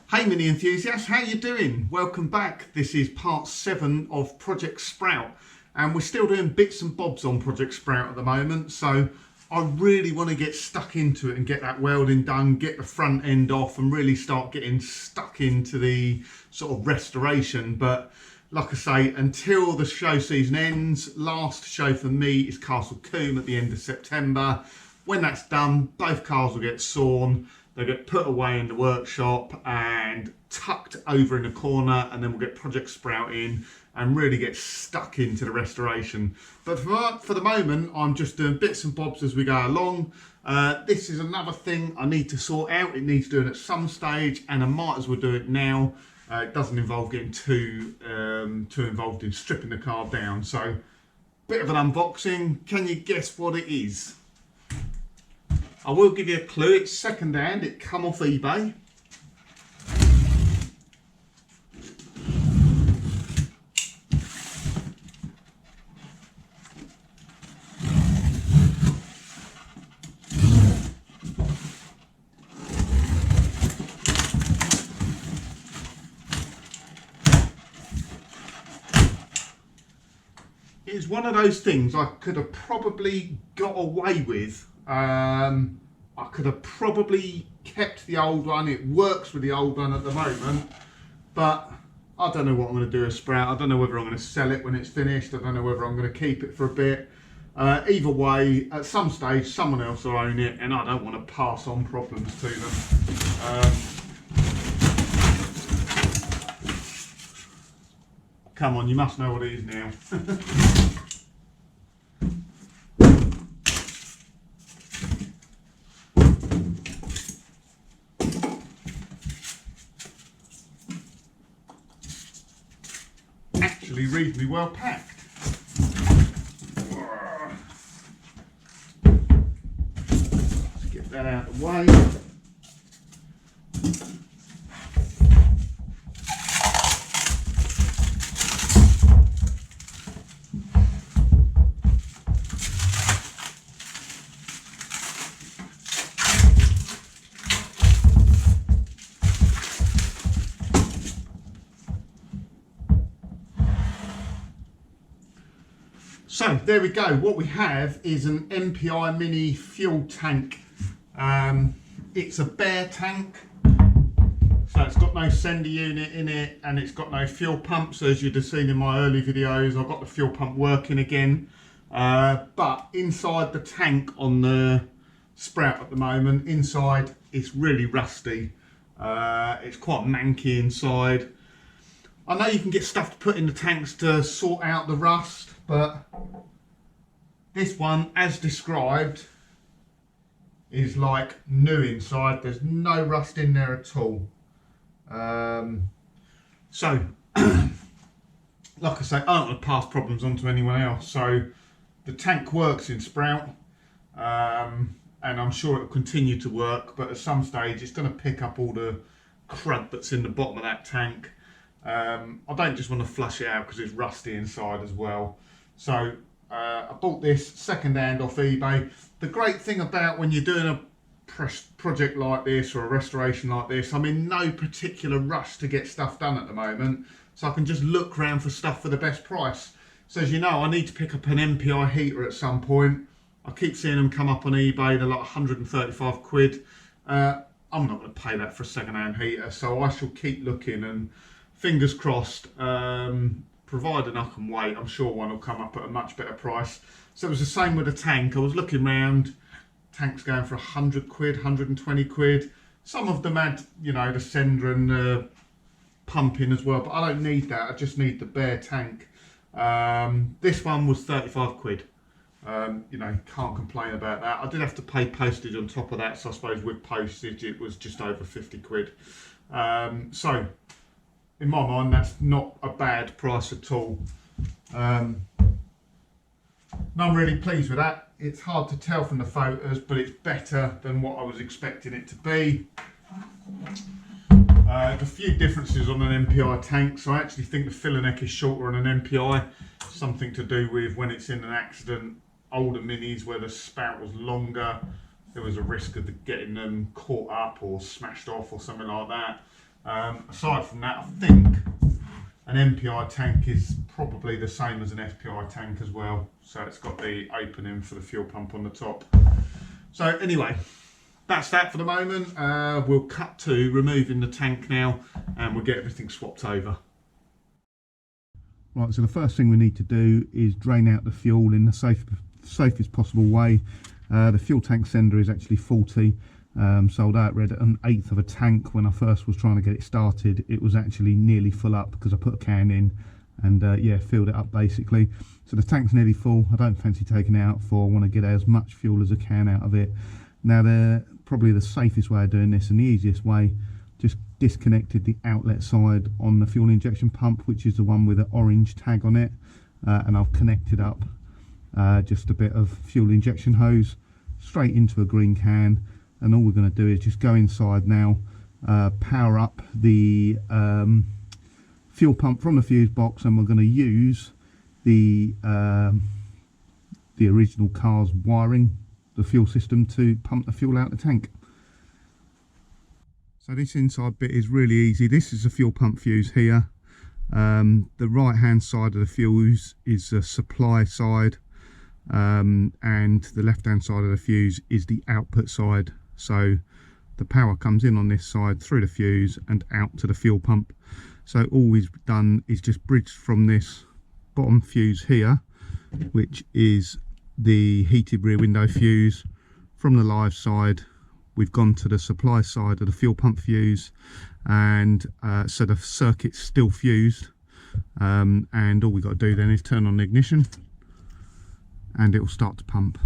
Hey mini enthusiasts, how you doing? Welcome back. This is part 7 of Project Sprout, and we're still doing bits and bobs on Project Sprout at the moment, so I really want to get stuck into it and get that welding done, get the front end off and really start getting stuck into the sort of restoration. But like I say, until the show season ends, last show for me is Castle Combe at the end of September. When that's done, both cars will get sawn. They get put away in the workshop and tucked over in a corner, and then we'll get Project Sprout in and really get stuck into the restoration. But for the moment, I'm just doing bits and bobs as we go along. This is another thing I need to sort out. It needs doing at some stage, and I might as well do it now. It doesn't involve getting too involved in stripping the car down. So, bit of an unboxing. Can you guess what it is? I will give you a clue, it's second hand, it come off eBay. It's one of those things I could have probably got away with. I could have probably kept the old one. It works with the old one at the moment, but I don't know what I'm going to do with Sprout. I don't know whether I'm going to sell it when it's finished. I don't know whether I'm going to keep it for a bit. Either way, at some stage someone else will own it, and I don't want to pass on problems to them. Come on, you must know what it is now. Reasonably well packed. Let's get that out of the way. So there we go, what we have is an MPI mini fuel tank. It's a bare tank, so it's got no sender unit in it and it's got no fuel pump. So as you'd have seen in my early videos, I've got the fuel pump working again. But inside the tank on the Sprout at the moment, inside it's really rusty. It's quite manky inside. I know you can get stuff to put in the tanks to sort out the rust, but this one, as described, is like new inside. There's no rust in there at all. So, like I say, I don't want to pass problems on to anyone else. So, the tank works in Sprout, and I'm sure it'll continue to work. But at some stage, it's going to pick up all the crud that's in the bottom of that tank. I don't just want to flush it out because it's rusty inside as well. So I bought this second hand off eBay. The great thing about when you're doing a project like this or a restoration like this, I'm in no particular rush to get stuff done at the moment, so I can just look around for stuff for the best price. So as you know, I need to pick up an MPI heater at some point. I keep seeing them come up on eBay, they're like 135 quid. I'm not going to pay that for a second hand heater, so I shall keep looking, and fingers crossed, providing I can wait, I'm sure one will come up at a much better price. So it was the same with the tank. I was looking around, tanks going for 100 quid, 120 quid. Some of them had, you know, the sender and the pump in as well, but I don't need that. I just need the bare tank. This one was 35 quid. You know, can't complain about that. I did have to pay postage on top of that, so I suppose with postage it was just over 50 quid. So in my mind, that's not a bad price at all. And I'm really pleased with that. It's hard to tell from the photos, but it's better than what I was expecting it to be. A few differences on an MPI tank. So I actually think the filler neck is shorter on an MPI. Something to do with when it's in an accident. Older minis where the spout was longer, there was a risk of getting them caught up or smashed off or something like that. Aside from that, I think an MPI tank is probably the same as an FPI tank as well. So it's got the opening for the fuel pump on the top. So anyway, that's that for the moment. We'll cut to removing the tank now and we'll get everything swapped over. Right, so the first thing we need to do is drain out the fuel in the safest possible way. The fuel tank sender is actually faulty. So although it read an eighth of a tank when I first was trying to get it started, it was actually nearly full up because I put a can in and yeah, filled it up basically. So the tank's nearly full. I don't fancy taking it out for, I want to get as much fuel as I can out of it. Now probably the safest way of doing this and the easiest way, just disconnected the outlet side on the fuel injection pump, which is the one with the orange tag on it, and I've connected up just a bit of fuel injection hose straight into a green can, and all we're going to do is just go inside now, power up the fuel pump from the fuse box, and we're going to use the original car's wiring, the fuel system, to pump the fuel out the tank. So this inside bit is really easy. This is a fuel pump fuse here. The right hand side of the fuse is the supply side, and the left hand side of the fuse is the output side. So the power comes in on this side through the fuse and out to the fuel pump. So all we've done is just bridged from this bottom fuse here, which is the heated rear window fuse, from the live side. We've gone to the supply side of the fuel pump fuse, and so the circuit's still fused, and all we've got to do then is turn on the ignition and it will start to pump.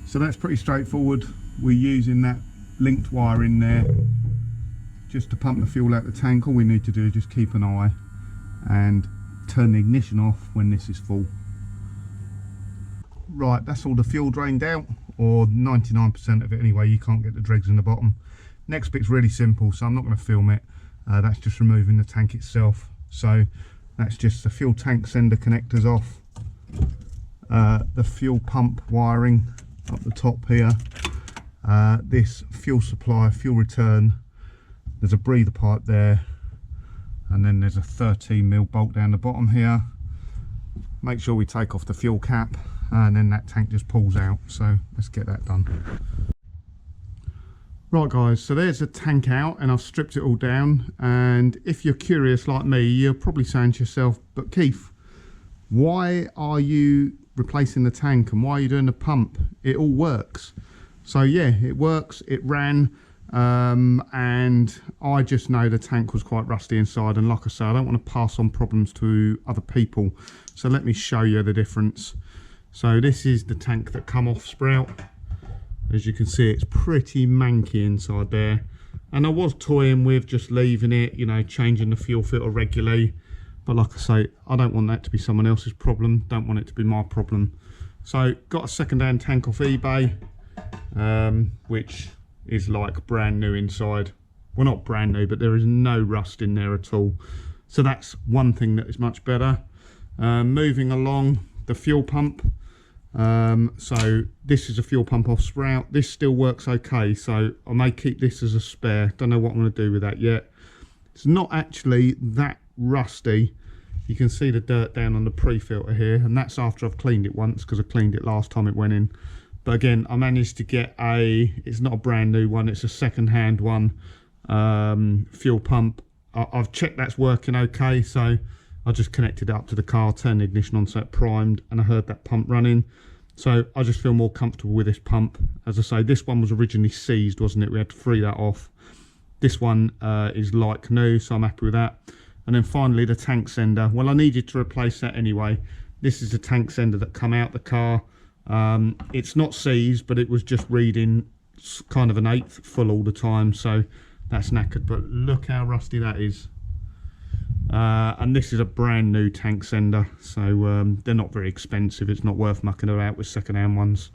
So that's pretty straightforward. We're using that linked wire in there just to pump the fuel out the tank. All we need to do is just keep an eye and turn the ignition off when this is full. Right, that's all the fuel drained out, or 99% of it anyway. You can't get the dregs in the bottom. Next bit's really simple, so I'm not going to film it. That's just removing the tank itself. So that's just the fuel tank sender connectors off, the fuel pump wiring up the top here, this fuel supply, fuel return, there's a breather pipe there, and then there's a 13mm bolt down the bottom here. Make sure we take off the fuel cap, and then that tank just pulls out. So let's get that done. Right guys, so there's the tank out and I've stripped it all down, and if you're curious like me, you're probably saying to yourself, but Keith, why are you replacing the tank and why are you doing the pump? It all works. So yeah, it works, it ran, and I just know the tank was quite rusty inside, and like I say, I don't want to pass on problems to other people. So let me show you the difference. So this is the tank that come off Sprout. As you can see, it's pretty manky inside there, and I was toying with just leaving it, you know, changing the fuel filter regularly, but like I say, I don't want that to be someone else's problem, don't want it to be my problem. So got a second-hand tank off eBay, which is like brand new inside. Well, not brand new, but there is no rust in there at all, so that's one thing that is much better. Moving along, the fuel pump. So this is a fuel pump off Sprout. This still works okay, so I may keep this as a spare. Don't know what I'm going to do with that yet. It's not actually that rusty. You can see the dirt down on the pre-filter here, and that's after I've cleaned it once, because I cleaned it last time it went in. But again, I managed to get it's not a brand new one, it's a second-hand one, fuel pump. I've checked that's working okay, so I just connected it up to the car, turned the ignition on so it primed, and I heard that pump running. So I just feel more comfortable with this pump. As I say, this one was originally seized, wasn't it? We had to free that off. This one is like new, so I'm happy with that. And then finally the tank sender. Well, I needed to replace that anyway. This is the tank sender that come out the car. It's not seized, but it was just reading kind of an eighth full all the time, so that's knackered. But look how rusty that is. and this is a brand new tank sender, so they're not very expensive. It's not worth mucking about with second-hand ones.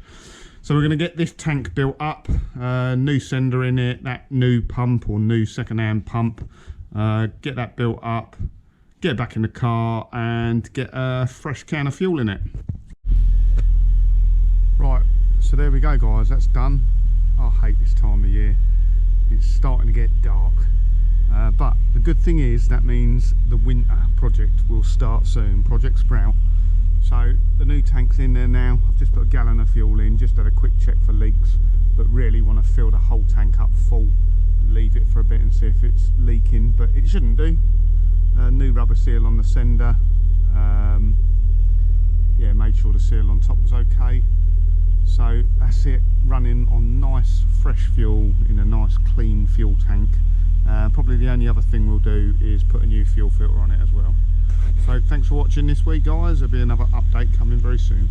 So we're going to get this tank built up, new sender in it, that new pump or new second-hand pump, get that built up, get it back in the car and get a fresh can of fuel in it. Right, so there we go guys, that's done. I hate this time of year, it's starting to get dark, but the good thing is that means the winter project will start soon, Project Sprout. So the new tank's in there now. I've just put a gallon of fuel in, just had a quick check for leaks, but really want to fill the whole tank up full and leave it for a bit and see if it's leaking, but it shouldn't do. New rubber seal on the sender, yeah, made sure the seal on top was okay. So that's it, running on nice fresh fuel in a nice clean fuel tank. Probably the only other thing we'll do is put a new fuel filter on it as well. So thanks for watching this week guys, there'll be another update coming very soon.